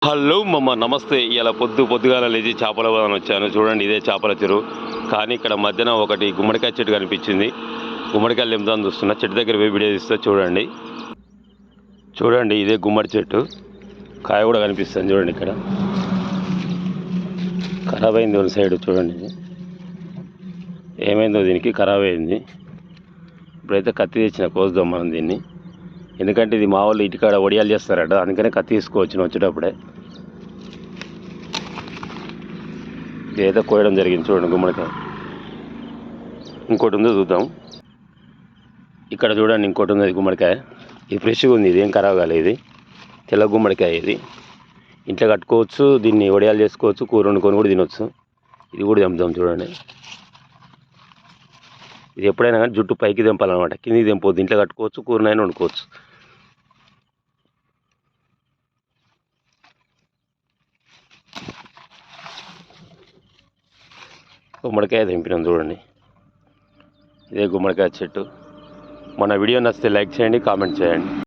Hello మమ్మ నమస్తే. ఇలా పొద్దుగాల లేచి చేపల వదన వచ్చాను. చూడండి ఇదే చేపల చెరువు. కానీ ఇక్కడ మధ్యన ఒకటి గుమ్మడికాయ చెట్టు కనిపించింది. గుమ్మడికాయలు నింపుదాన్ని చూస్తున్నా. చెట్టు దగ్గర పోయి వీడియో తీస్తే చూడండి ఇదే గుమ్మడి చెట్టు. కాయ కూడా కనిపిస్తుంది చూడండి. ఇక్కడ ఖరాబ్ అయింది ఒక సైడ్. చూడండి ఏమైందో దీనికి ఖరాబ్ అయింది. ఇప్పుడైతే కత్తి తెచ్చిన కోసుదాం మనం దీన్ని. ఎందుకంటే ఇది మా వాళ్ళు ఇంటికాడ వడియాలు చేస్తారట, అందుకనే కత్తి తీసుకోవచ్చు వచ్చేటప్పుడే. ఇదైతే కోయడం జరిగింది. చూడండి గుమ్మడికాయ. ఇంకోటి ఉందో చూద్దాం. ఇక్కడ చూడండి ఇంకోటి ఉంది గుమ్మడికాయ. ఇది ఫ్రెష్గా ఉంది, ఇది ఏం ఖరాబ్ కాలేదు. ఇది తెల్ల గుమ్మడికాయ. ఇది ఇంట్లో కట్టుకోవచ్చు, దీన్ని వడియాలు చేసుకోవచ్చు, కూర వండుకొని కూడా తినవచ్చు. ఇది కూడా తెంపుదాం. చూడండి ఇది ఎప్పుడైనా కానీ జుట్టు పైకి తెంపాలన్నమాట, కిందికి తెంపొద్దు. ఇంట్లో కట్టుకోవచ్చు, కూరనైనా వండుకోవచ్చు. గుమ్మడికాయ తెంపినాం చూడండి. ఇదే గుమ్మడికాయ చెట్టు. మన వీడియో నచ్చితే లైక్ చేయండి, కామెంట్ చేయండి.